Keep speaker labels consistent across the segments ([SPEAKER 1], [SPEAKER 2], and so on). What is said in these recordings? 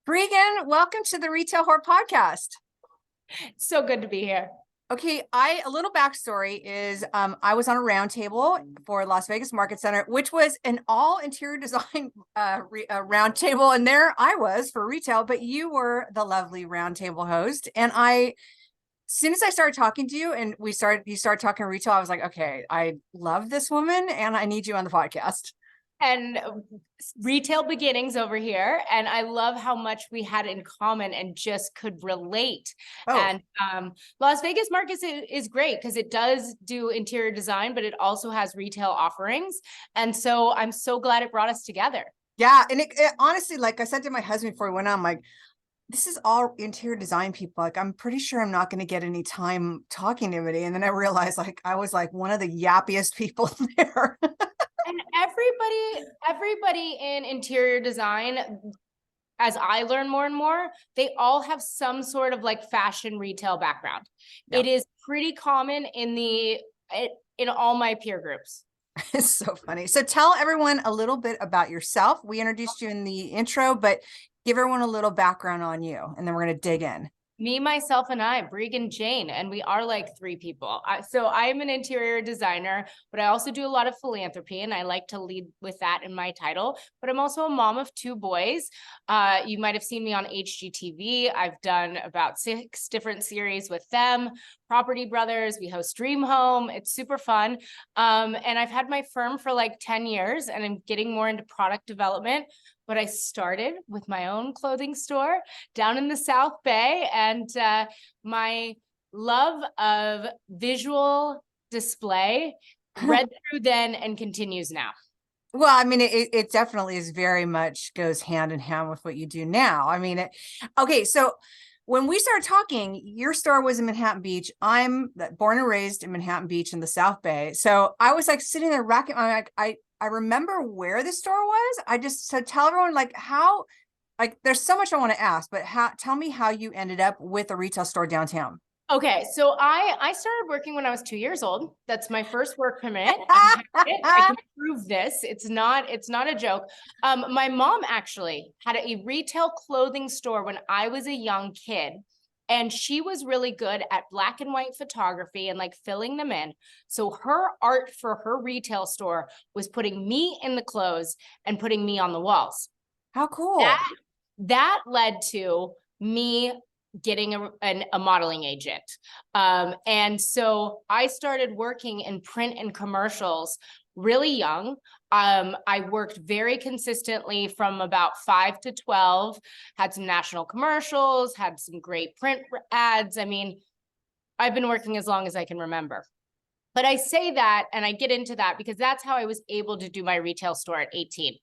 [SPEAKER 1] Breegan, welcome to the Retail Whore podcast.
[SPEAKER 2] So good to be here.
[SPEAKER 1] Okay, a little backstory is I was on a roundtable for Las Vegas Market Center, which was an all interior design roundtable, and there I was for retail, but you were the lovely roundtable host. And as soon as I started talking to you and you started talking retail, I was like, okay, I love this woman and I need you on the podcast.
[SPEAKER 2] And retail beginnings over here. And I love how much we had in common and just could relate.
[SPEAKER 1] Oh.
[SPEAKER 2] And Las Vegas Market is great because it does do interior design, but it also has retail offerings. And so I'm so glad it brought us together.
[SPEAKER 1] Yeah. And it honestly, like I said to my husband before we went on, I'm like, this is all interior design people. Like, I'm pretty sure I'm not going to get any time talking to anybody. And then I realized like, I was like one of the yappiest people there.
[SPEAKER 2] And everybody in interior design, as I learn more and more, they all have some sort of like fashion retail background. Yep. It is pretty common in all my peer groups.
[SPEAKER 1] It's so funny. So tell everyone a little bit about yourself. We introduced you in the intro, but give everyone a little background on you, and then we're going to dig in.
[SPEAKER 2] Me, myself, and I, Breegan, Jane, and we are like three people. So I am an interior designer, but I also do a lot of philanthropy, and I like to lead with that in my title. But I'm also a mom of two boys. You might have seen me on HGTV. I've done about 6 different series with them. Property Brothers, we host Dream Home. It's super fun. And I've had my firm for like 10 years, and I'm getting more into product development. But I started with my own clothing store down in the South Bay, and my love of visual display read through then and continues now.
[SPEAKER 1] Well, I mean, it definitely is very much goes hand in hand with what you do now. I mean, okay, so when we started talking, your store was in Manhattan Beach. I'm born and raised in Manhattan Beach in the South Bay. So I was like sitting there racking. I'm like, I remember where the store was. So tell everyone like how, like, there's so much I want to ask, but tell me how you ended up with a retail store downtown.
[SPEAKER 2] Okay, so I started working when I was 2 years old. That's my first work permit. I can prove this. It's not a joke. My mom actually had a retail clothing store when I was a young kid. And she was really good at black and white photography and like filling them in. So her art for her retail store was putting me in the clothes and putting me on the walls.
[SPEAKER 1] How cool.
[SPEAKER 2] That led to me getting a modeling agent. And so I started working in print and commercials really young. I worked very consistently from about 5 to 12, had some national commercials, had some great print ads. I mean, I've been working as long as I can remember. But I say that, and I get into that because that's how I was able to do my retail store at 18.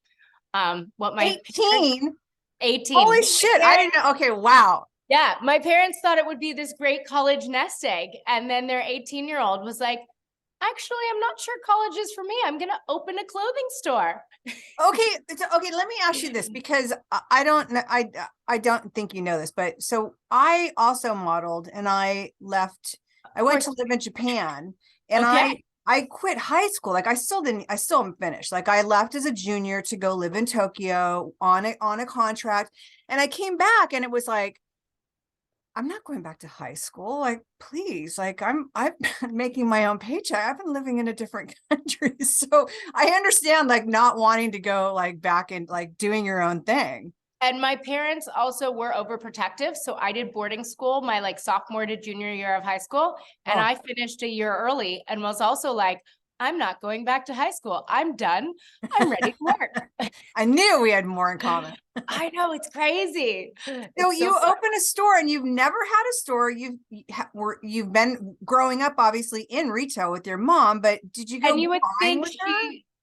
[SPEAKER 1] 18?
[SPEAKER 2] 18.
[SPEAKER 1] Holy shit, I didn't know. Okay, wow.
[SPEAKER 2] Yeah, my parents thought it would be this great college nest egg. And then their 18-year-old was like, actually, I'm not sure college is for me. I'm going to open a clothing store.
[SPEAKER 1] Okay, let me ask you this, because I don't know, I don't think you know this, but so I also modeled, and I went to live in Japan, and I quit high school. Like I still haven't finished. Like I left as a junior to go live in Tokyo on a contract, and I came back and it was like, I'm not going back to high school. Like, please, like I've been making my own paycheck. I've been living in a different country. So I understand like not wanting to go like back and like doing your own thing.
[SPEAKER 2] And my parents also were overprotective. So I did boarding school my like sophomore to junior year of high school. And I finished a year early and was also like, I'm not going back to high school. I'm done. I'm ready to work.
[SPEAKER 1] I knew we had more in common.
[SPEAKER 2] I know, it's crazy.
[SPEAKER 1] So you open a store, and you've never had a store. You've been growing up obviously in retail with your mom, but did you go?
[SPEAKER 2] And you would think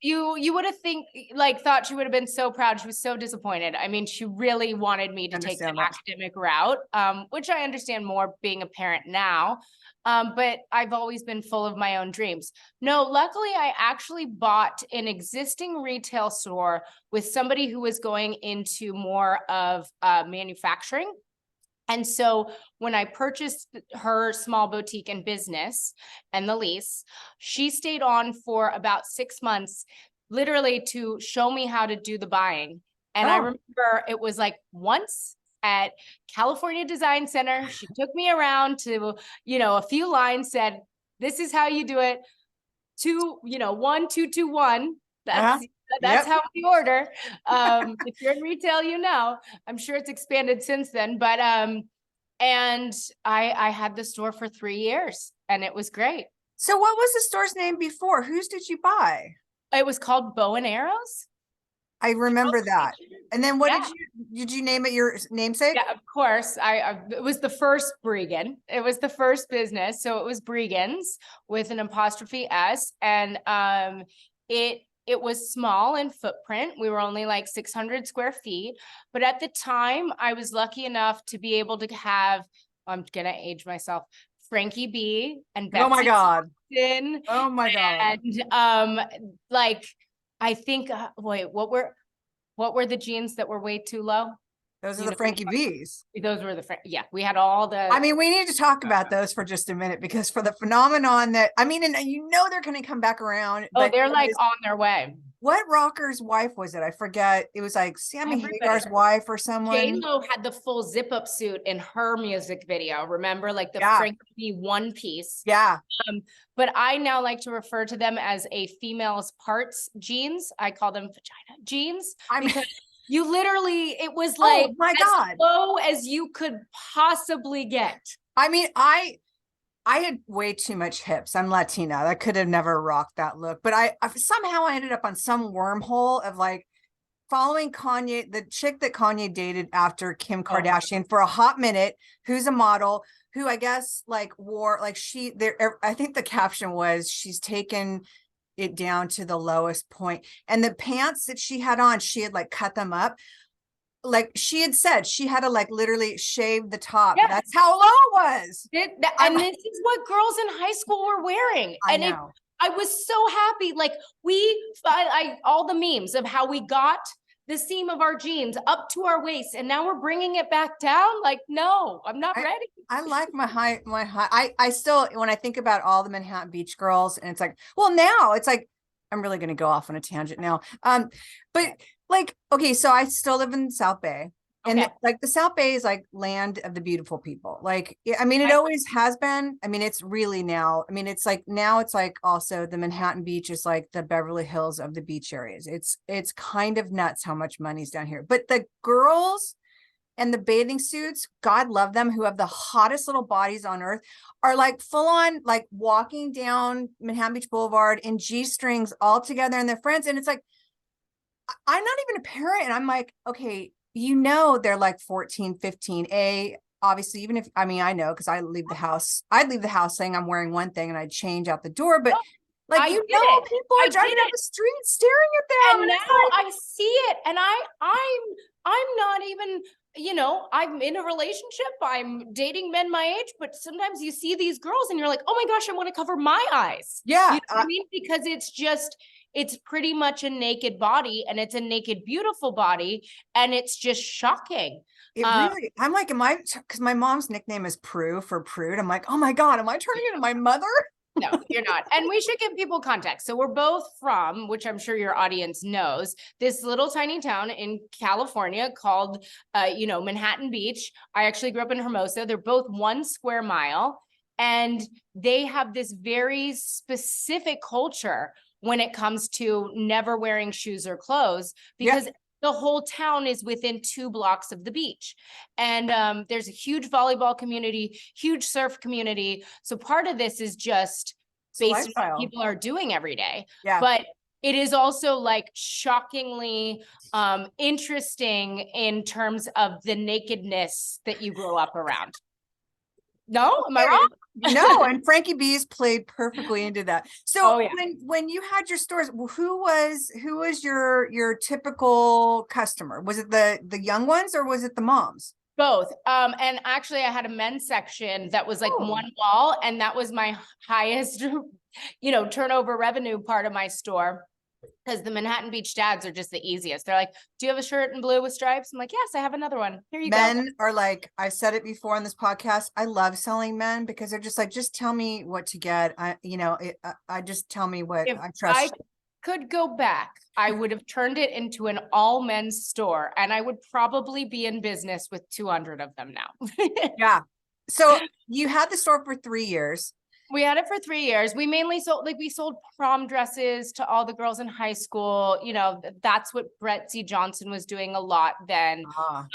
[SPEAKER 2] you would have thought she would have been so proud. She was so disappointed. I mean, she really wanted me to take the academic route, which I understand more being a parent now. But I've always been full of my own dreams. No, luckily I actually bought an existing retail store with somebody who was going into more of manufacturing. And so when I purchased her small boutique and business and the lease, she stayed on for about 6 months, literally to show me how to do the buying. And I remember it was like once at California Design Center. She took me around to, a few lines, said, this is how you do it. 1, 2, 2, 1. That's
[SPEAKER 1] Yep.
[SPEAKER 2] how we order. If you're in retail, I'm sure it's expanded since then, but, and I had the store for 3 years and it was great.
[SPEAKER 1] So what was the store's name before? Whose did you buy?
[SPEAKER 2] It was called Bow and Arrows.
[SPEAKER 1] I remember that. And then what did you name it your namesake?
[SPEAKER 2] Yeah, of course. It was the first Breegan. It was the first business. So it was Breegan's with an apostrophe S. And it was small in footprint. We were only like 600 square feet. But at the time, I was lucky enough to be able to have, I'm gonna age myself, Frankie B and Betsy.
[SPEAKER 1] Oh my God.
[SPEAKER 2] Houston,
[SPEAKER 1] Oh my God.
[SPEAKER 2] And I think, wait, what were the jeans that were way too low?
[SPEAKER 1] Those are the Frankie B's.
[SPEAKER 2] Those were yeah, we had all the.
[SPEAKER 1] I mean, we need to talk about those for just a minute, because for the phenomenon that, I mean, and they're going to come back around.
[SPEAKER 2] Oh, they're like on their way.
[SPEAKER 1] What rocker's wife was it? I forget. It was like Sammy Hagar's wife or someone.
[SPEAKER 2] J-Lo had the full zip up suit in her music video. Remember, like the Frankie B one piece.
[SPEAKER 1] Yeah.
[SPEAKER 2] But I now like to refer to them as a female's parts jeans. I call them vagina jeans because you literally, it was like,
[SPEAKER 1] oh my God,
[SPEAKER 2] as low as you could possibly get.
[SPEAKER 1] I mean, I had way too much hips. I'm Latina. I could have never rocked that look, but I somehow I ended up on some wormhole of like following Kanye, the chick that Kanye dated after Kim Kardashian for a hot minute, who's a model, who I guess like wore like I think the caption was, she's taken it down to the lowest point. And the pants that she had on, she had like cut them up. Like she had said, she had to like literally shave the top. Yeah. That's how low it was.
[SPEAKER 2] And this is what girls in high school were wearing. I was so happy. Like all the memes of how we got the seam of our jeans up to our waist and now we're bringing it back down. Like, no, I'm not ready.
[SPEAKER 1] I like my high. I still, when I think about all the Manhattan Beach girls, and it's like, well, now it's like, I'm really going to go off on a tangent now. But like, okay, so I still live in South Bay, and like the South Bay is like land of the beautiful people. Like, I mean, it always has been. I mean, it's really now. I mean, it's like now it's like also the Manhattan Beach is like the Beverly Hills of the beach areas. It's kind of nuts how much money's down here. But the girls and the bathing suits, God love them, who have the hottest little bodies on earth, are like full on like walking down Manhattan Beach Boulevard in G-strings all together and their friends. And it's like, I'm not even a parent. And I'm like, okay, they're like 14, 15. Obviously, even if, I mean, I know, because I'd leave the house saying I'm wearing one thing and I'd change out the door. But like, people are driving down the street staring at them.
[SPEAKER 2] And now I see it. And I'm not even, I'm in a relationship. I'm dating men my age, but sometimes you see these girls and you're like, oh my gosh, I want to cover my eyes.
[SPEAKER 1] Yeah.
[SPEAKER 2] You know what I mean? Because it's pretty much a naked body, and it's a naked, beautiful body. And it's just shocking.
[SPEAKER 1] It really, I'm like, because my mom's nickname is Prue for prude. I'm like, oh my God, am I turning into my mother?
[SPEAKER 2] No, you're not. And we should give people context. So we're both from, which I'm sure your audience knows, this little tiny town in California called, Manhattan Beach. I actually grew up in Hermosa. They're both 1 square mile. And they have this very specific culture when it comes to never wearing shoes or clothes, because the whole town is within 2 blocks of the beach. And there's a huge volleyball community, huge surf community. So part of this is just based on what people are doing every day. Yeah. But it is also like shockingly interesting in terms of the nakedness that you grow up around. No, am I wrong?
[SPEAKER 1] No, and Frankie B's played perfectly into that. So when you had your stores, who was your typical customer? Was it the young ones or was it the moms?
[SPEAKER 2] Both. And actually I had a men's section that was like one wall, and that was my highest, turnover revenue part of my store. Because the Manhattan Beach dads are just the easiest. They're like, do you have a shirt in blue with stripes? I'm like, yes, I have another one. Here you go.
[SPEAKER 1] Men are like, I said it before on this podcast, I love selling men because they're just like, just tell me what to get. I just tell me what I trust.
[SPEAKER 2] could go back, I would have turned it into an all men's store, and I would probably be in business with 200 of them now.
[SPEAKER 1] Yeah. So you had the store for 3 years.
[SPEAKER 2] We had it for 3 years. We mainly sold, like, we sold prom dresses to all the girls in high school. You know, that's what Brett Z. Johnson was doing a lot then.
[SPEAKER 1] Ah.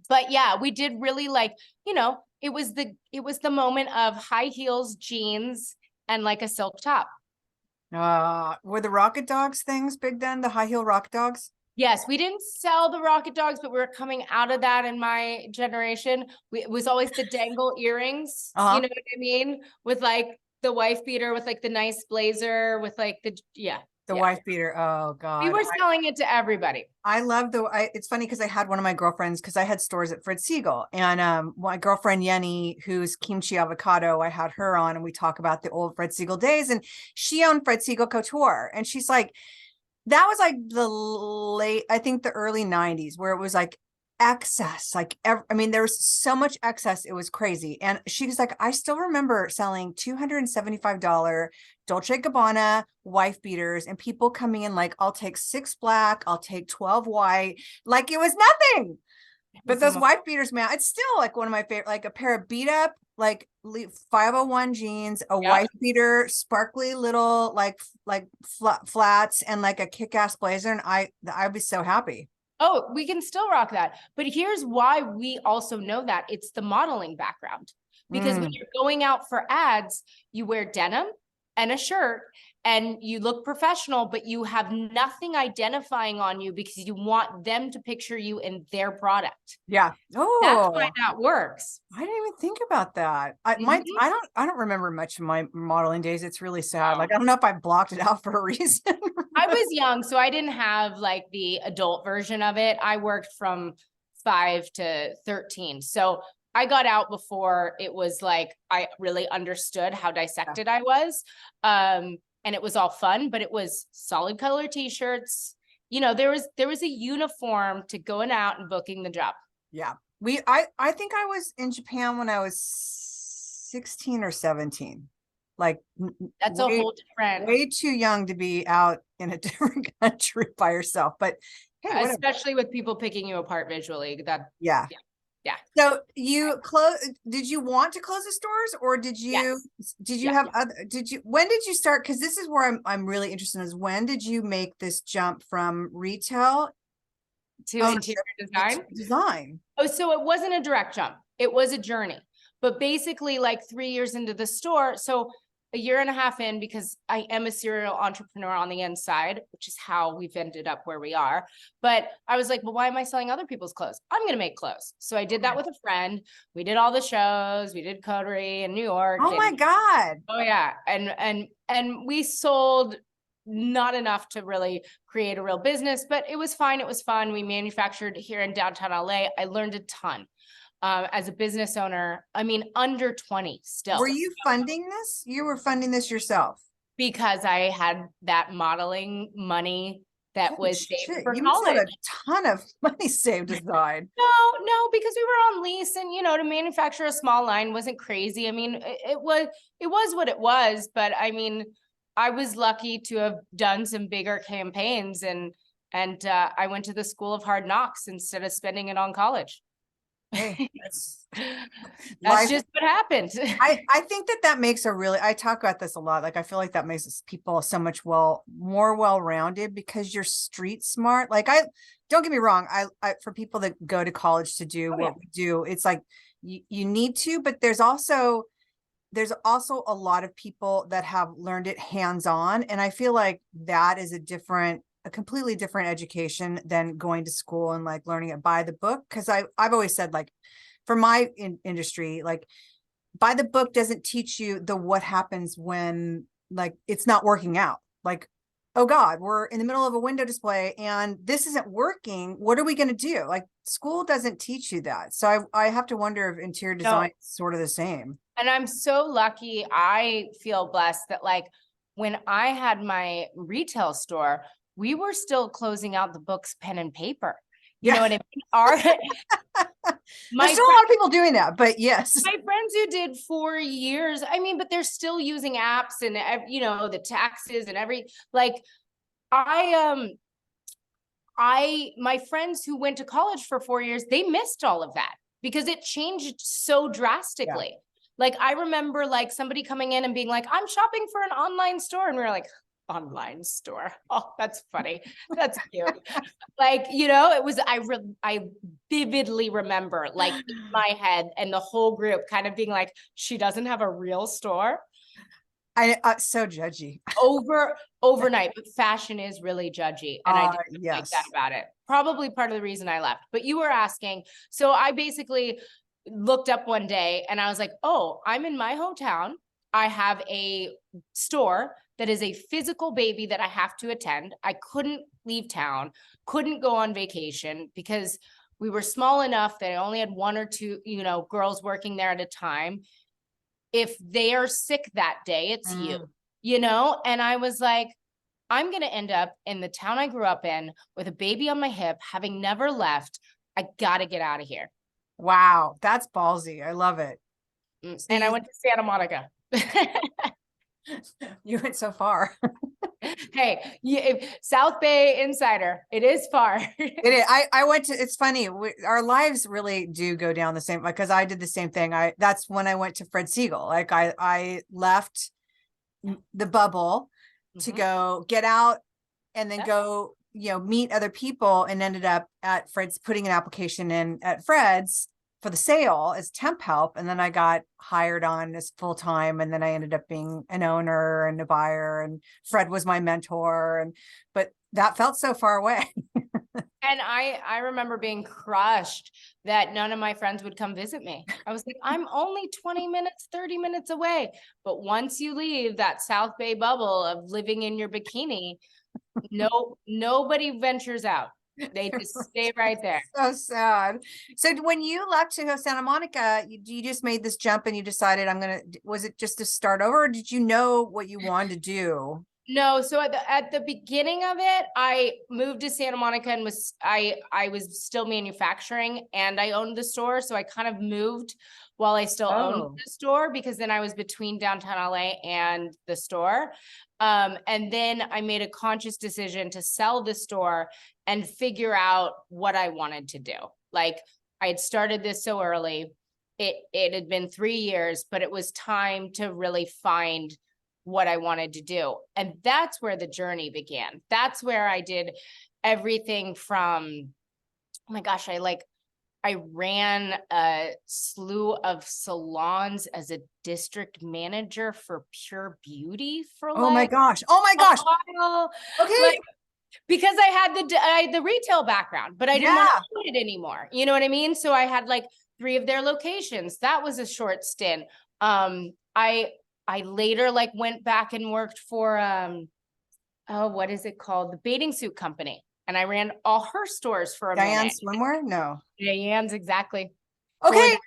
[SPEAKER 2] But yeah, we did really, like, you know, it was the moment of high heels, jeans, and like a silk top.
[SPEAKER 1] Were the Rocket Dogs things big then? The high heel Rocket Dogs?
[SPEAKER 2] Yes, we didn't sell the Rocket Dogs, but we were coming out of that in my generation. It was always the dangle earrings, you know what I mean? With like the wife beater, with like the nice blazer, with like
[SPEAKER 1] The wife beater. Oh God.
[SPEAKER 2] We were selling it to everybody.
[SPEAKER 1] I love it's funny because I had one of my girlfriends, because I had stores at Fred Siegel, and my girlfriend Yenny, who's kimchi avocado, I had her on and we talk about the old Fred Siegel days, and she owned Fred Siegel Couture, and she's like, that was like I think the early 90s, where it was like excess, like I mean, there was so much excess, it was crazy. And she was like, I still remember selling $275 Dolce & Gabbana wife beaters, and people coming in like, I'll take 6 black, I'll take 12 white, like it was nothing. But those wife beaters, man, it's still like one of my favorite, like a pair of beat up, like 501 jeans, a wife beater, sparkly little like flats, and like a kick-ass blazer, and I'd be so happy.
[SPEAKER 2] Oh, we can still rock that. But here's why we also know that. It's the modeling background. Because when you're going out for ads, you wear denim and a shirt and you look professional, but you have nothing identifying on you because you want them to picture you in their product.
[SPEAKER 1] Yeah. Oh,
[SPEAKER 2] that's why that works.
[SPEAKER 1] I didn't even think about that. I don't remember much of my modeling days. It's really sad. Like, I don't know if I blocked it out for a reason.
[SPEAKER 2] I was young, so I didn't have like the adult version of it. I worked from 5 to 13. So I got out before it was like, I really understood how dissected I was. And it was all fun, but it was solid color t-shirts. You know, there was a uniform to going out and booking the job.
[SPEAKER 1] Yeah. I think I was in Japan when I was 16 or 17. Like,
[SPEAKER 2] that's a whole different,
[SPEAKER 1] way too young to be out in a different country by yourself. But hey,
[SPEAKER 2] especially with people picking you apart visually.
[SPEAKER 1] Yeah. So did you want to close the stores, or when did you start? Because this is where I'm really interested in, is when did you make this jump from retail
[SPEAKER 2] to interior design? Oh, so it wasn't a direct jump. It was a journey. But basically, like 3 years into the store, so a year and a half in, because I am a serial entrepreneur on the inside, which is how we've ended up where we are. But I was like, well, why am I selling other people's clothes? I'm going to make clothes. So I did that with a friend. We did all the shows. We did Coterie in New York.
[SPEAKER 1] Oh my God.
[SPEAKER 2] Oh yeah. And we sold not enough to really create a real business, but it was fine. It was fun. We manufactured here in downtown LA. I learned a ton. As a business owner, I mean, under 20 still.
[SPEAKER 1] Were you funding this? You were funding this yourself?
[SPEAKER 2] Because I had that modeling money that was saved for
[SPEAKER 1] you
[SPEAKER 2] college.
[SPEAKER 1] Must have a ton of money saved aside.
[SPEAKER 2] No, because we were on lease, and you know, to manufacture a small line wasn't crazy. I mean, it was what it was, but I mean, I was lucky to have done some bigger campaigns, and I went to the School of Hard Knocks instead of spending it on college.
[SPEAKER 1] Hey,
[SPEAKER 2] that's just what happened.
[SPEAKER 1] I think that makes I talk about this a lot. Like, I feel like that makes people so much more well-rounded, because you're street smart. Like, don't get me wrong. I for people that go to college to do what we do, it's like you need to, but there's also a lot of people that have learned it hands-on. And I feel like that is a completely different education than going to school and like learning it by the book. Cause I've always said, like, for my industry, like, by the book doesn't teach you what happens when like it's not working out. Like, oh God, we're in the middle of a window display and this isn't working. What are we going to do? Like, school doesn't teach you that. So I have to wonder if interior design is sort of the same.
[SPEAKER 2] And I'm so lucky. I feel blessed that, like, when I had my retail store, we were still closing out the books pen and paper. You know what I mean?
[SPEAKER 1] There's still a lot of people doing that, but yes.
[SPEAKER 2] My friends who did 4 years, I mean, but they're still using apps and, you know, the taxes and like, my friends who went to college for 4 years, they missed all of that because it changed so drastically. Yeah. Like, I remember like somebody coming in and being like, I'm shopping for an online store. And we were like, online store. Oh, that's funny. That's cute. Like, you know, it was, I vividly remember like in my head and the whole group kind of being like, she doesn't have a real store.
[SPEAKER 1] So judgy.
[SPEAKER 2] Overnight, but fashion is really judgy. And I didn't like that about it. Probably part of the reason I left. But you were asking. So I basically looked up one day and I was like, oh, I'm in my hometown. I have a store that is a physical baby that I have to attend. I couldn't leave town, couldn't go on vacation because we were small enough that I only had 1 or 2, you know, girls working there at a time. If they are sick that day, it's you know? And I was like, I'm going to end up in the town I grew up in with a baby on my hip, having never left. I got to get out of here.
[SPEAKER 1] Wow. That's ballsy. I love it.
[SPEAKER 2] And I went to Santa Monica.
[SPEAKER 1] You went so far.
[SPEAKER 2] Hey, South Bay insider, it is far.
[SPEAKER 1] It is. I went to, it's funny. Our lives really do go down the same, because I did the same thing. That's when I went to Fred Siegel. Like I left the bubble to go get out and then go, you know, meet other people, and ended up at Fred's, putting an application in at Fred's for the sale as temp help. And then I got hired on as full time. And then I ended up being an owner and a buyer, and Fred was my mentor. But that felt so far away.
[SPEAKER 2] And I remember being crushed that none of my friends would come visit me. I was like, I'm only 20 minutes, 30 minutes away. But once you leave that South Bay bubble of living in your bikini, nobody ventures out. They just stay right there.
[SPEAKER 1] So sad. So when you left to go Santa Monica, you just made this jump and you decided was it just to start over, or did you know what you wanted to do?
[SPEAKER 2] No, so at the beginning of it, I moved to Santa Monica and I was still manufacturing and I owned the store. So I kind of moved while I still owned the store, because then I was between downtown LA and the store. And then I made a conscious decision to sell the store and figure out what I wanted to do. Like, I had started this so early. It had been 3 years, but it was time to really find what I wanted to do. And that's where the journey began. That's where I did everything from, oh my gosh, I ran a slew of salons as a district manager for Pure Beauty for
[SPEAKER 1] oh my gosh. Okay.
[SPEAKER 2] Because I had the retail background, but I didn't want to do it anymore. You know what I mean? So I had like 3 of their locations. That was a short stint. I later went back and worked for, what is it called? The bathing suit company. And I ran all her stores for a minute.
[SPEAKER 1] Swimwear? No.
[SPEAKER 2] Diane's, exactly.
[SPEAKER 1] Okay.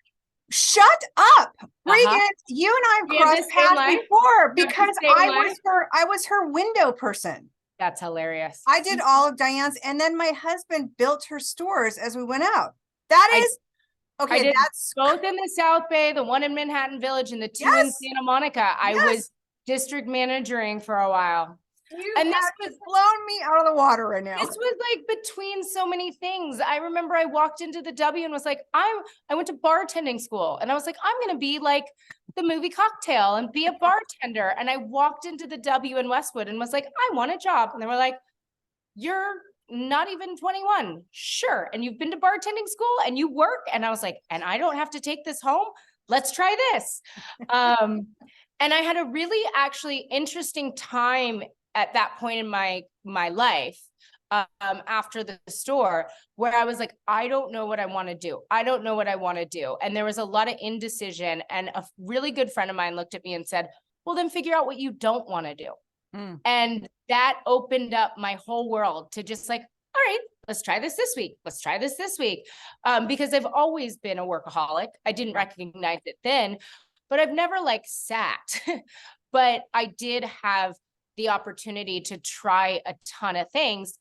[SPEAKER 1] Shut up. Breegan, you and I have crossed paths before, because I was her window person.
[SPEAKER 2] That's hilarious.
[SPEAKER 1] I did all of Diane's, and then my husband built her stores as we went out. Okay, that's
[SPEAKER 2] both in the South Bay, the one in Manhattan Village, and the 2 in Santa Monica. I was district managing for a while.
[SPEAKER 1] And this was blown me out of the water right now.
[SPEAKER 2] This was between so many things. I remember I walked into the W and was like, I went to bartending school, and I was like, I'm going to be like the movie Cocktail and be a bartender. And I walked into the W in Westwood and was like, I want a job. And they were like, you're not even 21. Sure. And you've been to bartending school and you work. And I was like, and I don't have to take this home. Let's try this. And I had a really actually interesting time at that point in my life, after the store, where I was like, I don't know what I want to do. I don't know what I want to do. And there was a lot of indecision, and a really good friend of mine looked at me and said, well, then figure out what you don't want to do. And that opened up my whole world to just all right, let's try this week. Let's try this week. Because I've always been a workaholic. I didn't recognize it then, but I've never sat, but I did have the opportunity to try a ton of things.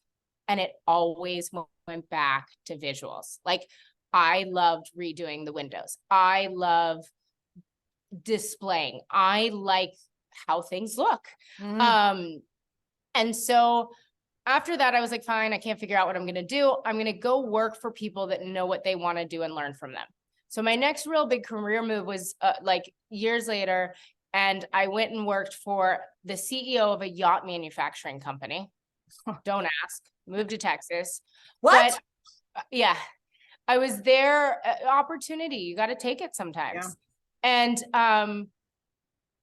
[SPEAKER 2] And it always went back to visuals. I loved redoing the windows. I love displaying. I like how things look.
[SPEAKER 1] Mm.
[SPEAKER 2] And so after that, I was like, fine, I can't figure out what I'm going to do. I'm going to go work for people that know what they want to do and learn from them. So my next real big career move was like years later. And I went and worked for the CEO of a yacht manufacturing company. Don't ask. Moved to Texas.
[SPEAKER 1] What?
[SPEAKER 2] But yeah, I was there. Opportunity. You got to take it sometimes. And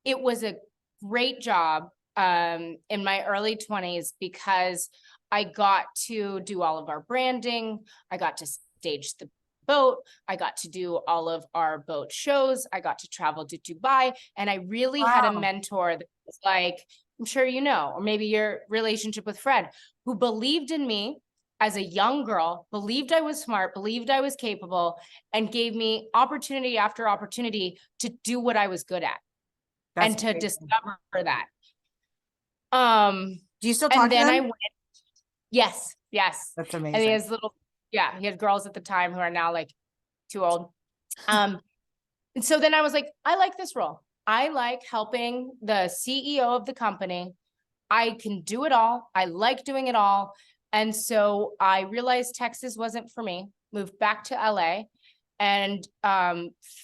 [SPEAKER 2] it was a great job in my early 20s because I got to do all of our branding. I got to stage the boat. I got to do all of our boat shows. I got to travel to Dubai. And I really had a
[SPEAKER 1] Wow.
[SPEAKER 2] mentor that was like, I'm sure you know, or maybe your relationship with Fred, who believed in me as a young girl, believed I was smart, believed I was capable, and gave me opportunity after opportunity to do what I was good at.
[SPEAKER 1] That's
[SPEAKER 2] And to
[SPEAKER 1] amazing.
[SPEAKER 2] discover that.
[SPEAKER 1] Do you still talk
[SPEAKER 2] And
[SPEAKER 1] to
[SPEAKER 2] then I
[SPEAKER 1] them?
[SPEAKER 2] went, yes, yes.
[SPEAKER 1] That's
[SPEAKER 2] And he
[SPEAKER 1] amazing.
[SPEAKER 2] has he had girls at the time who are now like too old. And so then I was like, I like this role. I like helping the CEO of the company. I can do it all. I like doing it all. And so I realized Texas wasn't for me, moved back to LA and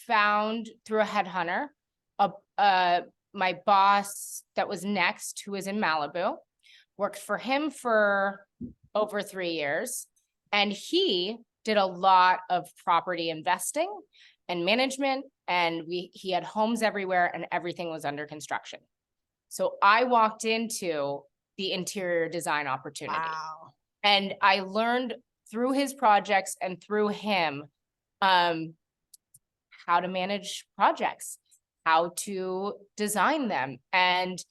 [SPEAKER 2] found through a headhunter, my boss that was next, who was in Malibu, worked for him for over 3 years. And he did a lot of property investing and management. And he had homes everywhere and everything was under construction. So I walked into the interior design opportunity.
[SPEAKER 1] Wow.
[SPEAKER 2] And I learned through his projects and through him how to manage projects, how to design them. And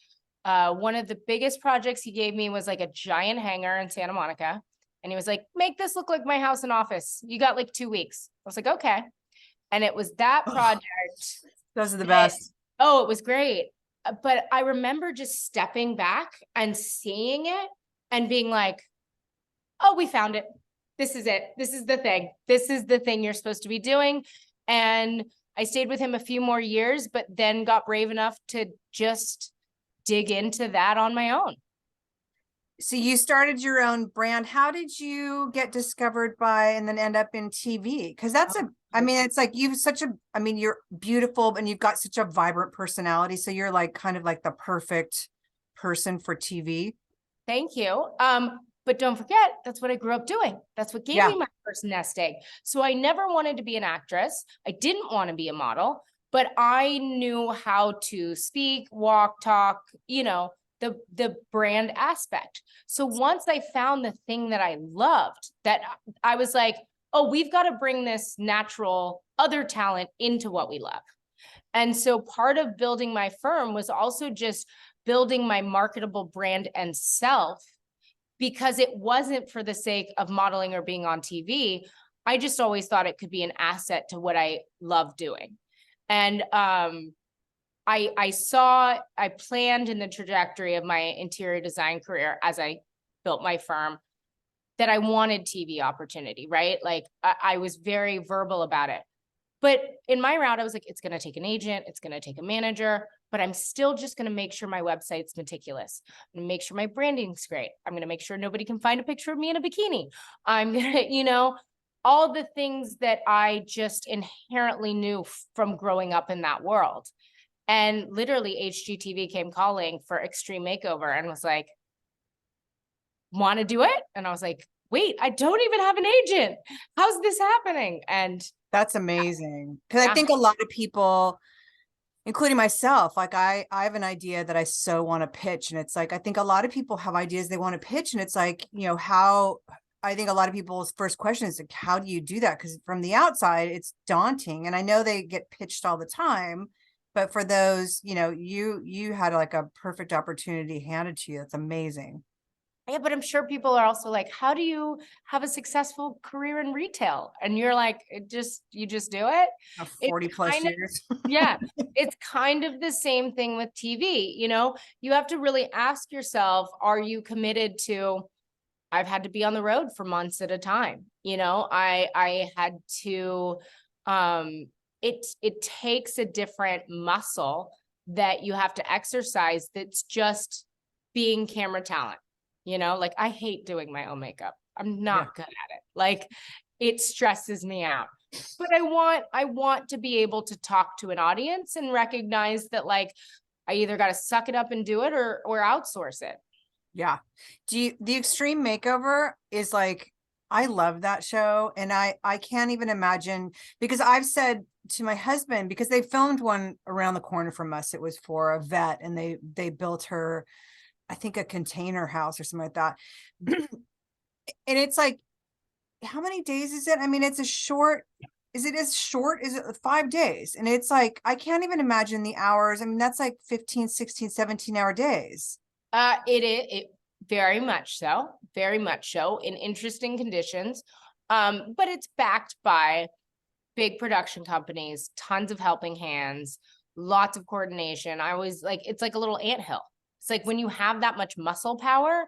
[SPEAKER 2] one of the biggest projects he gave me was like a giant hangar in Santa Monica. And he was like, make this look like my house and office. You got like 2 weeks. I was like, okay. And it was that project.
[SPEAKER 1] Those are the best.
[SPEAKER 2] Oh, it was great. But I remember just stepping back and seeing it and being like, oh, we found it. This is it. This is the thing. This is the thing you're supposed to be doing. And I stayed with him a few more years, but then got brave enough to just dig into that on my own.
[SPEAKER 1] So you started your own brand. How did you get discovered by and then end up in TV? Because that's I mean, it's like you've I mean, you're beautiful and you've got such a vibrant personality. So you're like kind of like the perfect person for TV.
[SPEAKER 2] Thank you. But don't forget, that's what I grew up doing. That's what gave me my first nest egg. So I never wanted to be an actress. I didn't want to be a model, but I knew how to speak, walk, talk, the brand aspect. So once I found the thing that I loved, that I was like, oh, we've got to bring this natural other talent into what we love. And so part of building my firm was also just building my marketable brand and self, because it wasn't for the sake of modeling or being on TV. I just always thought it could be an asset to what I love doing. And I planned in the trajectory of my interior design career as I built my firm that I wanted TV opportunity, right? Like I was very verbal about it. But in my route, I was like, it's going to take an agent, it's going to take a manager, but I'm still just going to make sure my website's meticulous. I'm going to make sure my branding's great. I'm going to make sure nobody can find a picture of me in a bikini. I'm going to, all the things that I just inherently knew from growing up in that world. And literally HGTV came calling for Extreme Makeover and was like, want to do it? And I was like, wait, I don't even have an agent. How's this happening? And
[SPEAKER 1] that's amazing. Because I think a lot of people, including myself, like I have an idea that I so want to pitch. And it's like, I think a lot of people have ideas they want to pitch. And it's like, I think a lot of people's first question is like, how do you do that? Because from the outside, it's daunting. And I know they get pitched all the time. But for those, you had like a perfect opportunity handed to you. That's amazing.
[SPEAKER 2] Yeah, but I'm sure people are also like, how do you have a successful career in retail? And you're like, you just do it.
[SPEAKER 1] 40 plus years.
[SPEAKER 2] Yeah, it's kind of the same thing with TV. You have to really ask yourself, are you committed to, I've had to be on the road for months at a time. You know, I had to, it takes a different muscle that you have to exercise. That's just being camera talent. You know, like I hate doing my own makeup. I'm not good at it. Like it stresses me out. But I want to be able to talk to an audience and recognize that like I either got to suck it up and do it or outsource it.
[SPEAKER 1] Yeah. The Extreme Makeover is like, I love that show. And I can't even imagine, because I've said to my husband, because they filmed one around the corner from us, it was for a vet, and they built her, I think, a container house or something like that. And it's like, how many days is it? I mean, it's a short, is it as short? Is it 5 days? And it's like, I can't even imagine the hours. I mean, that's like 15, 16, 17-hour days.
[SPEAKER 2] It very much so in interesting conditions. But it's backed by big production companies, tons of helping hands, lots of coordination. I was like, it's like a little anthill. It's like when you have that much muscle power,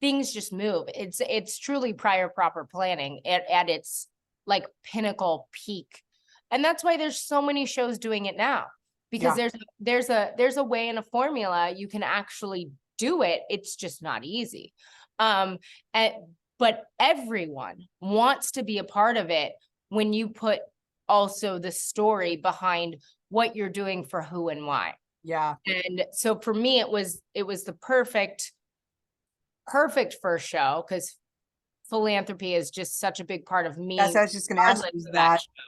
[SPEAKER 2] things just move. It's truly prior proper planning at its like pinnacle peak. And that's why there's so many shows doing it now, because there's a way and a formula you can actually do it. It's just not easy. But everyone wants to be a part of it when you put also the story behind what you're doing for who and why.
[SPEAKER 1] Yeah.
[SPEAKER 2] And so for me, it was the perfect first show, because philanthropy is just such a big part of me.
[SPEAKER 1] Yes, I was just going to ask,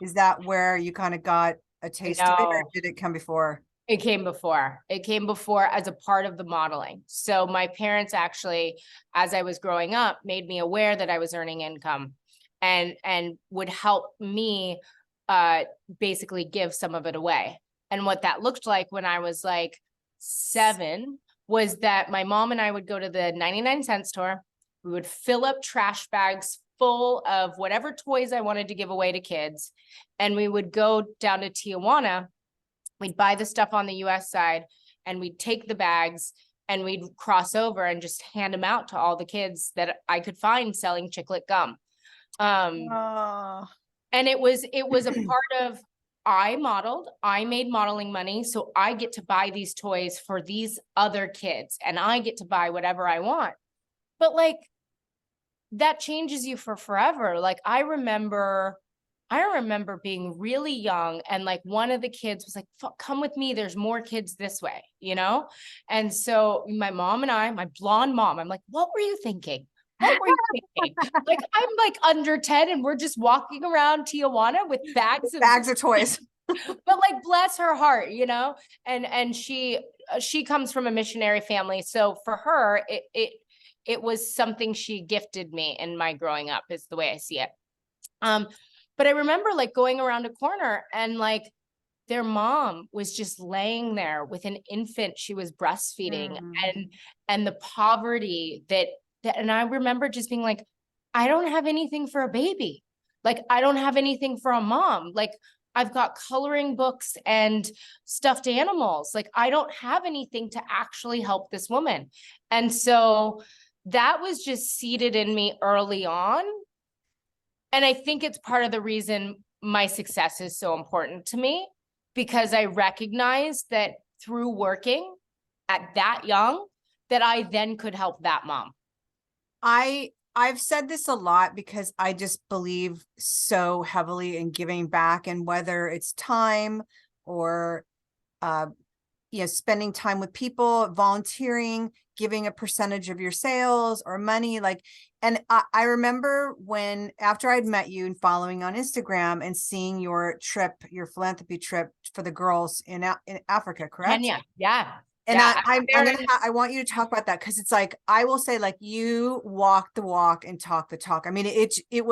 [SPEAKER 1] is that where you kind of got a taste of it, or did it come before?
[SPEAKER 2] It came before as a part of the modeling. So my parents actually, as I was growing up, made me aware that I was earning income and would help me basically give some of it away. And what that looked like when I was like 7 was that my mom and I would go to the 99-cent store. We would fill up trash bags full of whatever toys I wanted to give away to kids. And we would go down to Tijuana. We'd buy the stuff on the US side, and we'd take the bags and we'd cross over and just hand them out to all the kids that I could find selling chiclet gum. And it was a part of, I modeled, I made modeling money. So I get to buy these toys for these other kids, and I get to buy whatever I want. But like, that changes you for forever. Like I remember being really young, and like one of the kids was like, come with me, there's more kids this way, you know? And so my mom and I, my blonde mom, I'm like, what were you thinking? What were you thinking? Like, I'm like under 10 and we're just walking around Tijuana with bags
[SPEAKER 1] of toys.
[SPEAKER 2] But like, bless her heart, you know? And she comes from a missionary family. So for her, it was something she gifted me in my growing up, is the way I see it. But I remember like going around a corner, and like their mom was just laying there with an infant she was breastfeeding, and the poverty that, and I remember just being like, I don't have anything for a baby. Like, I don't have anything for a mom. Like, I've got coloring books and stuffed animals. Like, I don't have anything to actually help this woman. And so that was just seeded in me early on. And I think it's part of the reason my success is so important to me, because I recognize that through working at that young, that I then could help that mom.
[SPEAKER 1] I've said this a lot because I just believe so heavily in giving back, and whether it's time or, spending time with people, volunteering, giving a percentage of your sales or money, like, and I remember when, after I'd met you and following on Instagram and seeing your trip, your philanthropy trip for the girls in Africa, correct?
[SPEAKER 2] Kenya, yeah.
[SPEAKER 1] And I want you to talk about that, because it's like, I will say, like, you walk the walk and talk the talk. I mean, it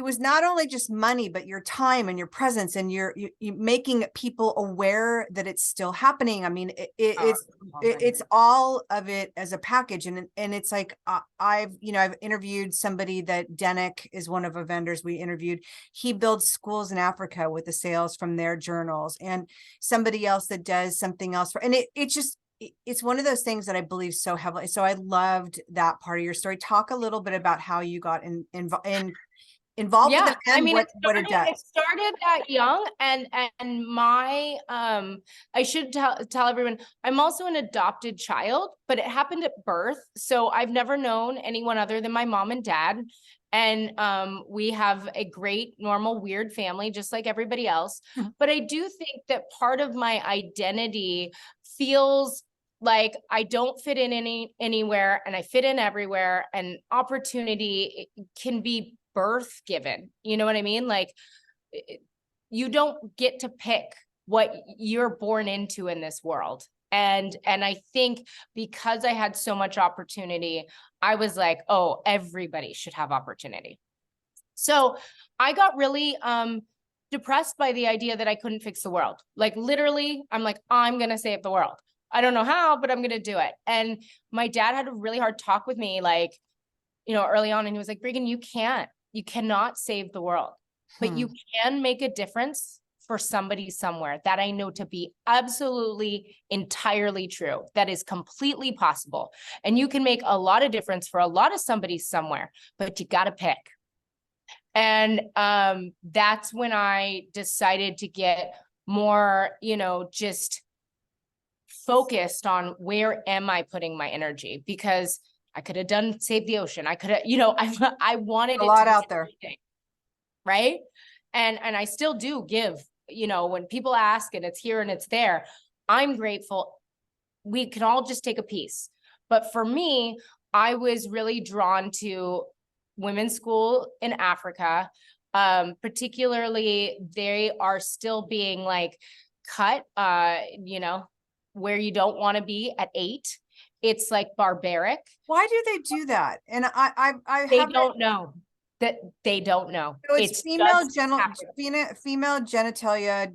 [SPEAKER 1] was not only just money, but your time and your presence, and you making people aware that it's still happening. I mean, it's all of it as a package. And it's like, I've interviewed somebody that Denick is one of the vendors we interviewed. He builds schools in Africa with the sales from their journals, and somebody else that does something else and it's just, it's one of those things that I believe so heavily. So I loved that part of your story. Talk a little bit about how you got involved with
[SPEAKER 2] Yeah,
[SPEAKER 1] the
[SPEAKER 2] I
[SPEAKER 1] men,
[SPEAKER 2] mean,
[SPEAKER 1] what it does.
[SPEAKER 2] it started that young, and my I should tell everyone I'm also an adopted child, but it happened at birth. So I've never known anyone other than my mom and dad. And we have a great, normal, weird family, just like everybody else. But I do think that part of my identity feels like I don't fit in anywhere, and I fit in everywhere, and opportunity can be birth given. You know what I mean? Like, you don't get to pick what you're born into in this world. And I think because I had so much opportunity, I was like, oh, everybody should have opportunity. So I got really depressed by the idea that I couldn't fix the world. Like, literally, I'm like, I'm gonna save the world. I don't know how, but I'm gonna do it. And my dad had a really hard talk with me, like, early on, and he was like, Breegan, you cannot save the world, but you can make a difference for somebody somewhere. That I know to be absolutely, entirely true. That is completely possible. And you can make a lot of difference for a lot of somebody somewhere, but you got to pick. And that's when I decided to get more, just focused on where am I putting my energy, because I could have done Save the Ocean. I could have, I wanted
[SPEAKER 1] A lot
[SPEAKER 2] to
[SPEAKER 1] out there.
[SPEAKER 2] everything, right? And I still do give, when people ask and it's here and it's there, I'm grateful. We can all just take a piece. But for me, I was really drawn to women's school in Africa. Particularly, they are still being like cut, where you don't want to be at 8. It's like barbaric.
[SPEAKER 1] Why do they do that? And I
[SPEAKER 2] They
[SPEAKER 1] haven't.
[SPEAKER 2] don't know. That they don't know.
[SPEAKER 1] So it's
[SPEAKER 2] just happened.
[SPEAKER 1] female genitalia.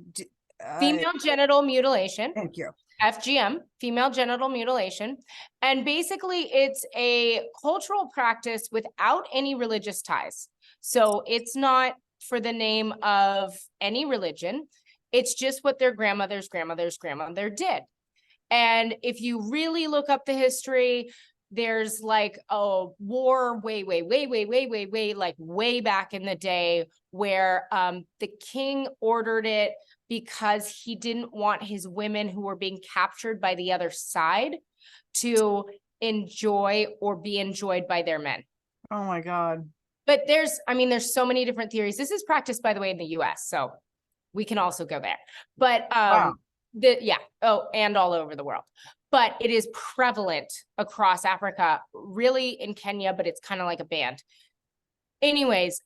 [SPEAKER 2] Female genital mutilation.
[SPEAKER 1] Thank you.
[SPEAKER 2] FGM, female genital mutilation. And basically it's a cultural practice without any religious ties. So it's not for the name of any religion. It's just what their grandmother's grandmother did. And if you really look up the history, there's like a war way like way back in the day where the king ordered it because he didn't want his women who were being captured by the other side to enjoy or be enjoyed by their men.
[SPEAKER 1] Oh my God.
[SPEAKER 2] But there's so many different theories. This is practiced, by the way, in the US, so we can also go there. But
[SPEAKER 1] Wow.
[SPEAKER 2] and all over the world. But it is prevalent across Africa, really in Kenya, but it's kind of like a band. Anyways,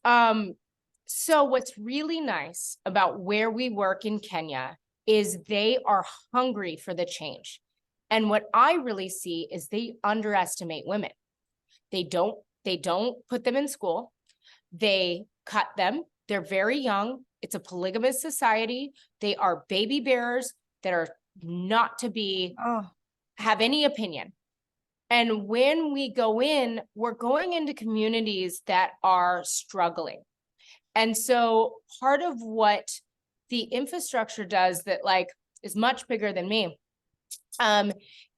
[SPEAKER 2] so what's really nice about where we work in Kenya is they are hungry for the change. And what I really see is they underestimate women. They don't put them in school. They cut them. They're very young. It's a polygamous society. They are baby bearers that are not to be have any opinion. And when we go in, we're going into communities that are struggling. And so part of what the infrastructure does that like is much bigger than me,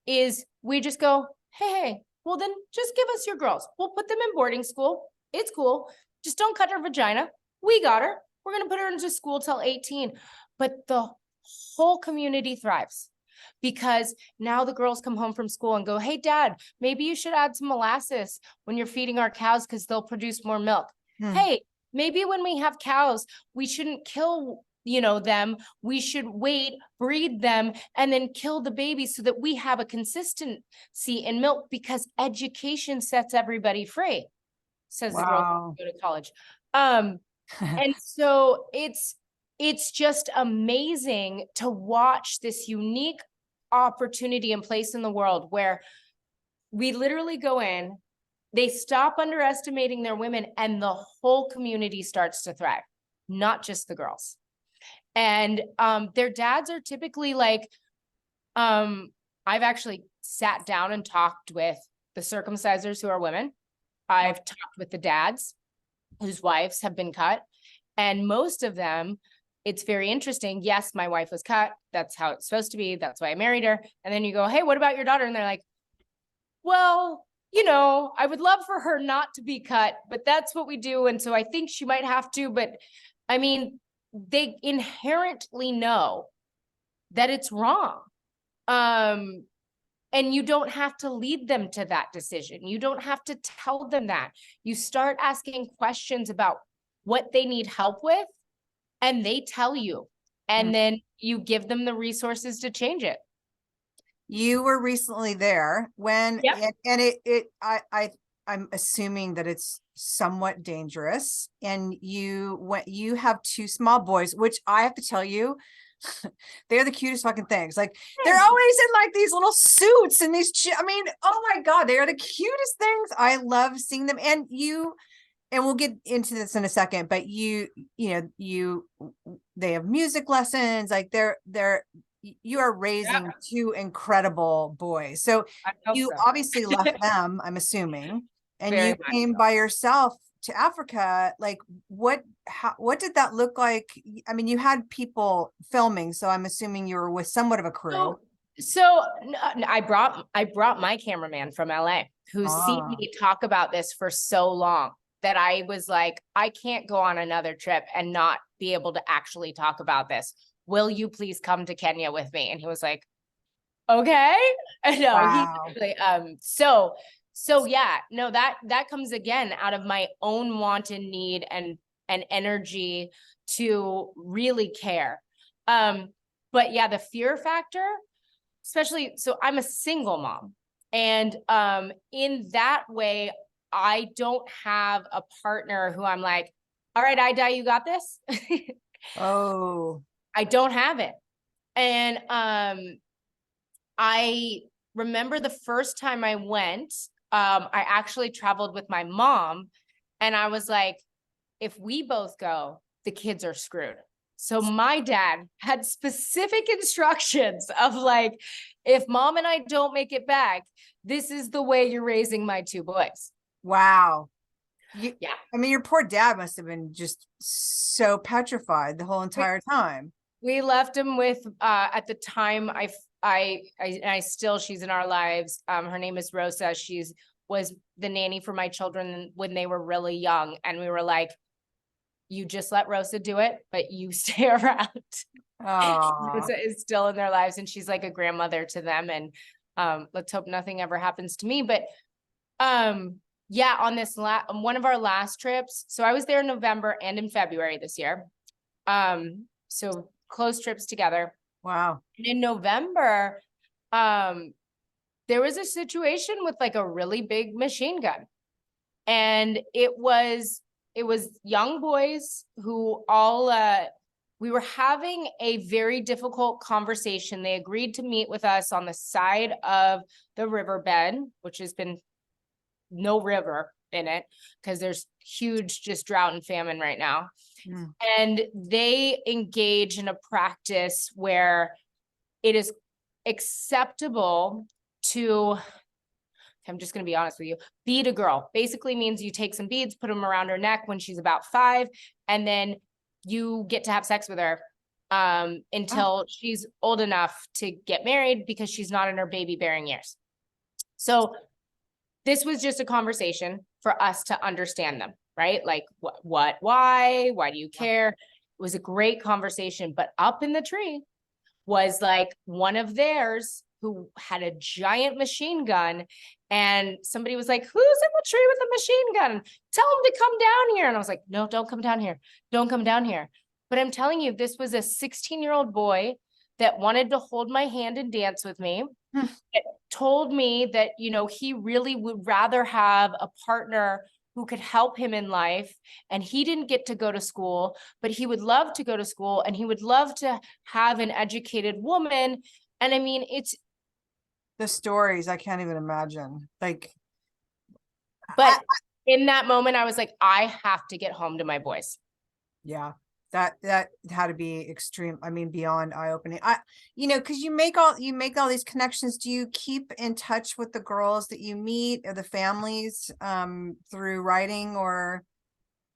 [SPEAKER 2] is we just go, hey, well then just give us your girls. We'll put them in boarding school. It's cool. Just don't cut her vagina. We got her. We're going to put her into school till 18. But the whole community thrives because now the girls come home from school and go, hey, Dad, maybe you should add some molasses when you're feeding our cows because they'll produce more milk. Hey, maybe when we have cows, we shouldn't kill, them. We should wait, breed them, and then kill the babies so that we have a consistency in milk because education sets everybody free, says the girl who go to college. And so it's just amazing to watch this unique opportunity and place in the world where we literally go in, they stop underestimating their women, and the whole community starts to thrive, not just the girls. And their dads are typically like, I've actually sat down and talked with the circumcisers who are women. I've talked with the dads whose wives have been cut. And most of them it's very interesting. Yes, my wife was cut. That's how it's supposed to be. That's why I married her. And then you go, hey, what about your daughter? And they're like, well, I would love for her not to be cut, but that's what we do. And so I think she might have to, but I mean, they inherently know that it's wrong. And you don't have to lead them to that decision. You don't have to tell them that. You start asking questions about what they need help with, and they tell you, and then you give them the resources to change it.
[SPEAKER 1] You were recently there when,
[SPEAKER 2] Yep.
[SPEAKER 1] I'm assuming that it's somewhat dangerous, and you have two small boys, which I have to tell you, they're the cutest fucking things. Like, they're always in like these little suits and these, I mean, oh my God, they are the cutest things. I love seeing them. And we'll get into this in a second, but they have music lessons. Like you are raising two incredible boys. So you obviously left them, I'm assuming, and you came by yourself to Africa. Like, what did that look like? I mean, you had people filming, so I'm assuming you were with somewhat of a crew.
[SPEAKER 2] So I brought my cameraman from LA, who's seen me talk about this for so long that I was like, I can't go on another trip and not be able to actually talk about this. Will you please come to Kenya with me? And he was like, okay. No,
[SPEAKER 1] wow.
[SPEAKER 2] he really, so yeah, no, that comes again out of my own want and need and energy to really care. But yeah, the fear factor, especially, so I'm a single mom, and in that way, I don't have a partner who I'm like, all right, you got this.
[SPEAKER 1] Oh,
[SPEAKER 2] I don't have it. And I remember the first time I went, I actually traveled with my mom, and I was like, if we both go, the kids are screwed. So my dad had specific instructions of like, if mom and I don't make it back, this is the way you're raising my two boys.
[SPEAKER 1] wow.
[SPEAKER 2] Yeah.
[SPEAKER 1] I mean, your poor dad must have been just so petrified the whole entire time.
[SPEAKER 2] We left him with, at the time, she's in our lives. Her name is Rosa. Was the nanny for my children when they were really young. And we were like, you just let Rosa do it, but you stay around. Rosa is still in their lives, and she's like a grandmother to them. And let's hope nothing ever happens to me. But yeah, on this one of our last trips. So I was there in November and in February this year. So close trips together.
[SPEAKER 1] Wow.
[SPEAKER 2] And in November, there was a situation with like a really big machine gun. And it was young boys who all, we were having a very difficult conversation. They agreed to meet with us on the side of the riverbed, which has been no river in it because there's huge just drought and famine right now. And they engage in a practice where it is acceptable to, I'm just going to be honest with you, bead a girl. Basically means you take some beads, put them around her neck when she's about 5, and then you get to have sex with her until she's old enough to get married, because she's not in her baby bearing years. So this was just a conversation for us to understand them, right? Like why do you care? It was a great conversation, but up in the tree was like one of theirs who had a giant machine gun, and somebody was like, who's in the tree with a machine gun? Tell him to come down here. And I was like, no, don't come down here. Don't come down here. But I'm telling you, this was a 16-year-old boy that wanted to hold my hand and dance with me. It told me that, he really would rather have a partner who could help him in life. And he didn't get to go to school, but he would love to go to school, and he would love to have an educated woman. And I mean, it's
[SPEAKER 1] the stories, I can't even imagine. Like,
[SPEAKER 2] but in that moment, I was like, I have to get home to my boys.
[SPEAKER 1] Yeah. That had to be extreme. I mean, beyond eye-opening. Because you make all these connections. Do you keep in touch with the girls that you meet or the families through writing or?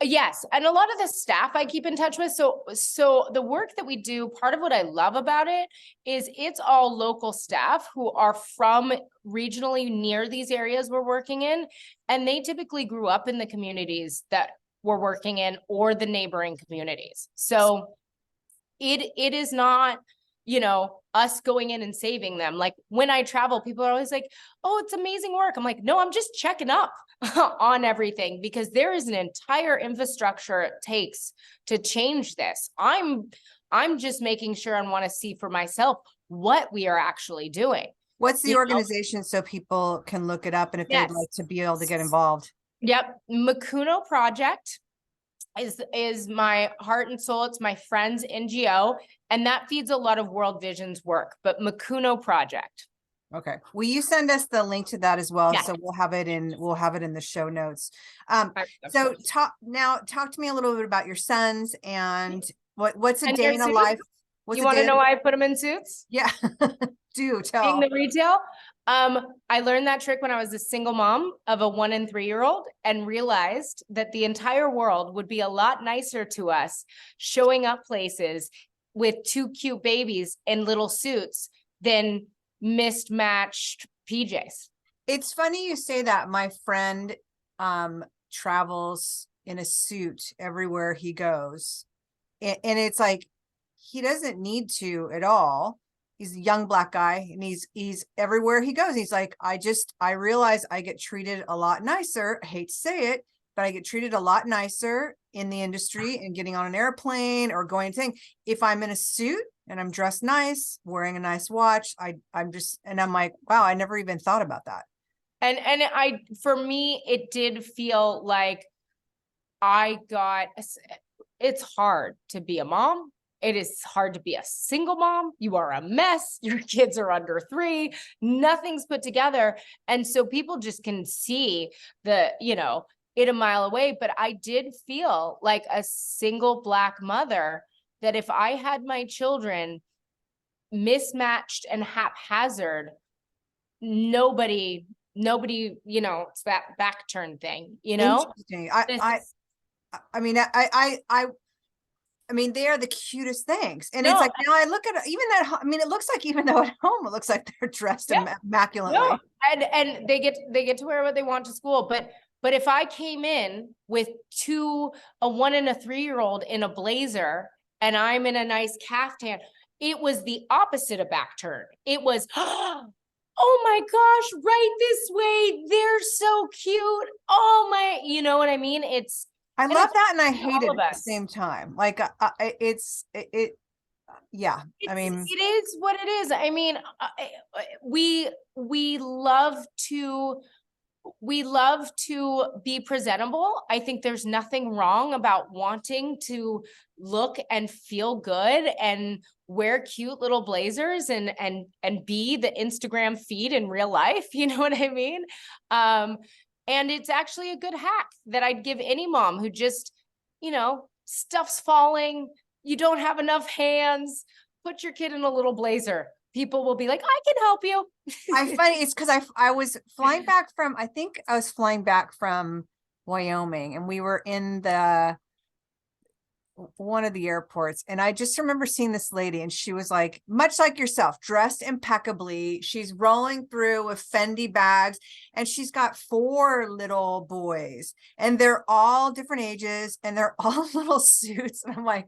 [SPEAKER 2] Yes. And a lot of the staff I keep in touch with. So the work that we do, part of what I love about it is it's all local staff who are from regionally near these areas we're working in. And they typically grew up in the communities that we're working in or the neighboring communities. So it is not, us going in and saving them. Like when I travel, people are always like, oh, it's amazing work. I'm like, no, I'm just checking up on everything because there is an entire infrastructure it takes to change this. I'm just making sure and want to see for myself what we are actually doing.
[SPEAKER 1] What's the organization so people can look it up and if they'd like to be able to get involved?
[SPEAKER 2] Yep. Makuno Project is my heart and soul. It's my friend's NGO, and that feeds a lot of World Vision's work, but Makuno Project.
[SPEAKER 1] Okay. Will you send us the link to that as well? Yes. So we'll have it in the show notes. So talk to me a little bit about your sons and what's a day in a life.
[SPEAKER 2] You want to know why I put them in suits?
[SPEAKER 1] Yeah. Do tell.
[SPEAKER 2] Being the retail. I learned that trick when I was a single mom of a 1 and 3-year-old and realized that the entire world would be a lot nicer to us showing up places with 2 cute babies in little suits than mismatched PJs.
[SPEAKER 1] It's funny you say that. My friend travels in a suit everywhere he goes. And it's like, he doesn't need to at all. He's a young Black guy and he's everywhere he goes. He's like, I realize I get treated a lot nicer. I hate to say it, but I get treated a lot nicer in the industry and getting on an airplane or going to thing. If I'm in a suit and I'm dressed nice, wearing a nice watch, I'm like, wow, I never even thought about that.
[SPEAKER 2] And for me, it did feel like it's hard to be a mom. It is hard to be a single mom. You are a mess. Your kids are under 3. Nothing's put together. And so people just can see it a mile away. But I did feel like a single Black mother that if I had my children mismatched and haphazard, nobody, it's that back turn thing,
[SPEAKER 1] Interesting. I mean, they are the cutest things. And it's like, now I look at it, even that, it looks like even though at home, it looks like they're dressed immaculately.
[SPEAKER 2] No. And they get to wear what they want to school. But if I came in with a 1 and a 3-year-old in a blazer and I'm in a nice caftan, it was the opposite of back turn. It was, oh my gosh, right this way. They're so cute. Oh my, you know what I mean?
[SPEAKER 1] I love that and I hate it at the same time. Like yeah. It
[SPEAKER 2] is what it is. I mean, we love to be presentable. I think there's nothing wrong about wanting to look and feel good and wear cute little blazers and be the Instagram feed in real life. You know what I mean? And it's actually a good hack that I'd give any mom who just, stuff's falling. You don't have enough hands. Put your kid in a little blazer. People will be like, I can help you.
[SPEAKER 1] I find it's because I was flying back from, I think I was flying back from Wyoming and we were in one of the airports. And I just remember seeing this lady and she was like, much like yourself, dressed impeccably. She's rolling through with Fendi bags and she's got 4 little boys and they're all different ages and they're all little suits. And I'm like,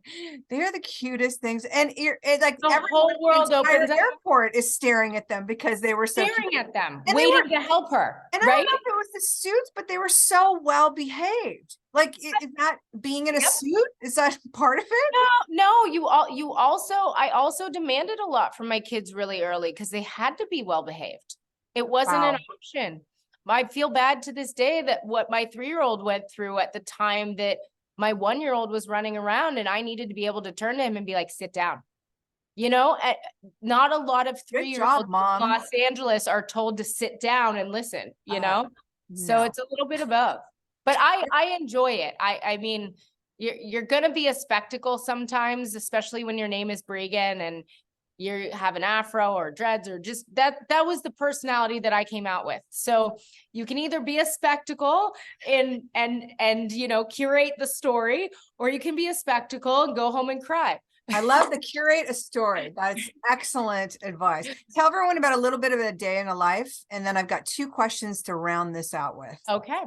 [SPEAKER 1] they're the cutest things. And it's like
[SPEAKER 2] the whole world opens up.
[SPEAKER 1] Airport is staring at them because they were so
[SPEAKER 2] staring at them, and waiting to help her.
[SPEAKER 1] And I don't know if it was the suits, but they were so well behaved. Like, is that being in a suit? Is that part of it?
[SPEAKER 2] No, I also demanded a lot from my kids really early because they had to be well behaved. It wasn't an option. I feel bad to this day that what my 3-year-old went through at the time that my 1-year-old was running around and I needed to be able to turn to him and be like, sit down. Not a lot of 3-year-olds in Los Angeles are told to sit down and listen, No. So it's a little bit of both. But I enjoy it. I mean, you're going to be a spectacle sometimes, especially when your name is Breegan and you have an afro or dreads or just that was the personality that I came out with. So you can either be a spectacle and curate the story, or you can be a spectacle and go home and cry.
[SPEAKER 1] I love the curate a story. That's excellent advice. Tell everyone about a little bit of a day in a life, and then I've got 2 questions to round this out with.
[SPEAKER 2] Okay.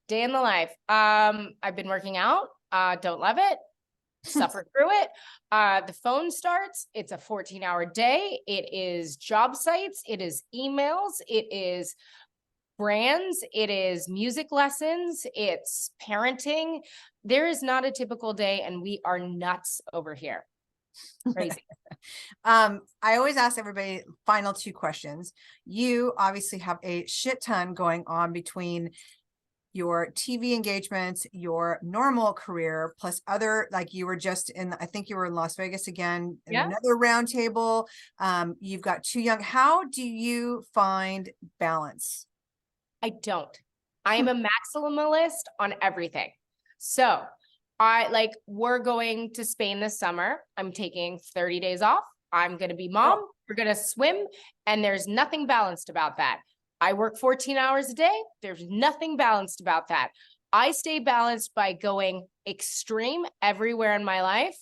[SPEAKER 2] Day in the life. I've been working out. Don't love it. Suffer through it. The phone starts. It's a 14-hour day. It is job sites. It is emails. It is brands. It is music lessons. It's parenting. There is not a typical day, and we are nuts over here. Crazy.
[SPEAKER 1] I always ask everybody final 2 questions. You obviously have a shit ton going on between your TV engagements, your normal career, plus other, like you were just in, I think you were in Las Vegas again, in another roundtable. You've got 2 young. How do you find balance?
[SPEAKER 2] I don't. I am a maximalist on everything. So we're going to Spain this summer. I'm taking 30 days off. I'm going to be mom. We're going to swim. And there's nothing balanced about that. I work 14 hours a day. There's nothing balanced about that. I stay balanced by going extreme everywhere in my life.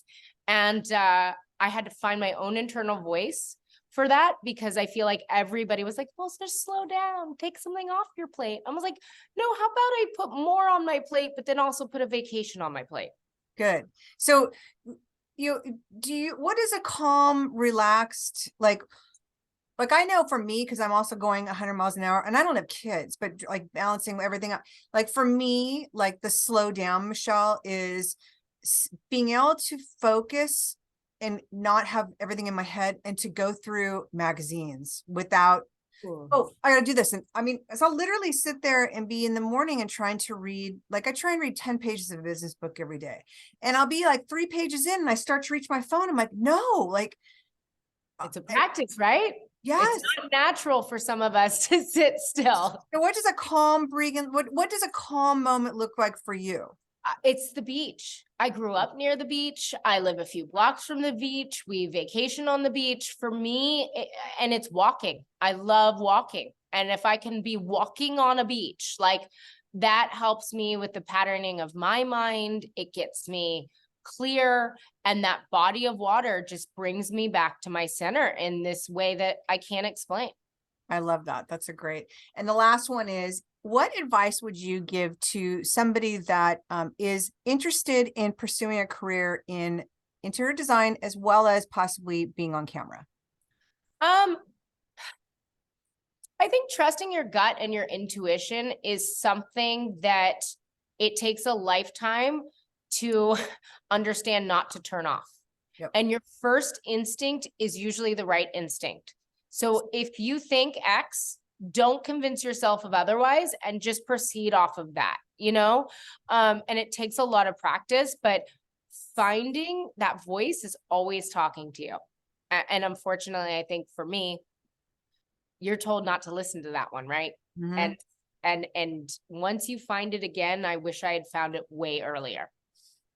[SPEAKER 2] And I had to find my own internal voice for that, because I feel like everybody was like, well, just slow down, take something off your plate. I was like, no, how about I put more on my plate, but then also put a vacation on my plate?
[SPEAKER 1] Good. So what is a calm, relaxed, like I know for me, because I'm also going 100 miles an hour and I don't have kids, but like balancing everything up. Like for me, like the slow down, Michelle, is being able to focus and not have everything in my head, and to go through magazines without, oh, I gotta do this. And I mean, so I'll literally sit there and be in the morning and trying to read, like I try and read 10 pages of a business book every day. And I'll be like 3 pages in and I start to reach my phone. I'm like, no, like
[SPEAKER 2] it's a practice, right?
[SPEAKER 1] Yes.
[SPEAKER 2] It's not natural for some of us to sit still.
[SPEAKER 1] So what does a calm Breegan, what does a calm moment look like for you?
[SPEAKER 2] It's the beach. I grew up near the beach. I live a few blocks from the beach. We vacation on the beach. For me, and it's walking. I love walking. And if I can be walking on a beach, like that helps me with the patterning of my mind. It gets me clear. And that body of water just brings me back to my center in this way that I can't explain.
[SPEAKER 1] I love that. That's a great. And the last one is, what advice would you give to somebody that is interested in pursuing a career in interior design, as well as possibly being on camera?
[SPEAKER 2] I think trusting your gut and your intuition is something that it takes a lifetime to understand not to turn off.
[SPEAKER 1] Yep.
[SPEAKER 2] And your first instinct is usually the right instinct. So if you think X, don't convince yourself of otherwise, and just proceed off of that, and it takes a lot of practice, but finding that voice is always talking to you. And unfortunately, I think for me, you're told not to listen to that one, right? Mm-hmm. And once you find it again, I wish I had found it way earlier.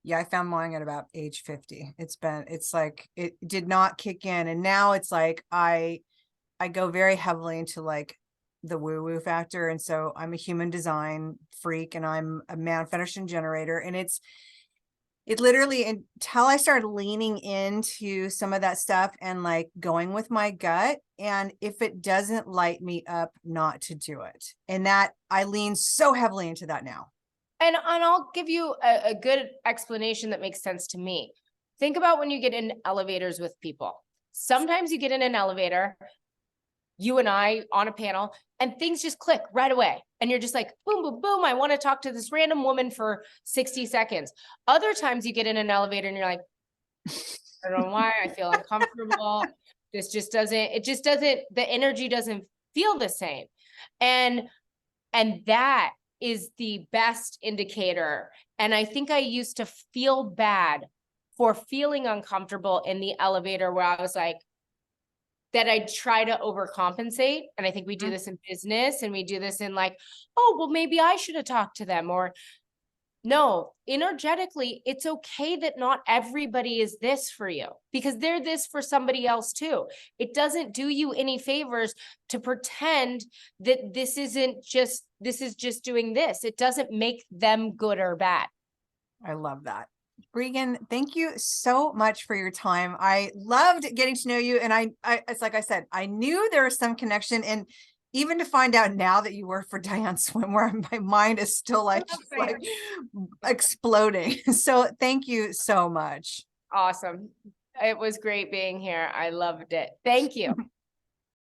[SPEAKER 1] Yeah, I found mine at about age 50. It's like, it did not kick in. And now it's like, I go very heavily into like the woo-woo factor. And so I'm a human design freak, and I'm a manifestation generator. And it literally, until I started leaning into some of that stuff and like going with my gut, and if it doesn't light me up, not to do it. And that I lean so heavily into that now.
[SPEAKER 2] And I'll give you a good explanation that makes sense to me. Think about when you get in elevators with people. Sometimes you get in an elevator, you and I on a panel, and things just click right away. And you're just like, boom, boom, boom. I want to talk to this random woman for 60 seconds. Other times you get in an elevator and you're like, I don't know why, I feel uncomfortable. The energy doesn't feel the same. And that is the best indicator. And I think I used to feel bad for feeling uncomfortable in the elevator, where I was like, that I try to overcompensate. And I think we do this in business, and we do this in like, oh, well, maybe I should have talked to them. Or No, energetically, it's okay that not everybody is this for you, because they're this for somebody else too. It doesn't do you any favors to pretend that this is just doing this. It doesn't make them good or bad.
[SPEAKER 1] I love that. Breegan, thank you so much for your time. I loved getting to know you. And it's like I said, I knew there was some connection, and even to find out now that you work for Diane Swimwear, my mind is still like, just like exploding. So thank you so much.
[SPEAKER 2] Awesome. It was great being here. I loved it. Thank you.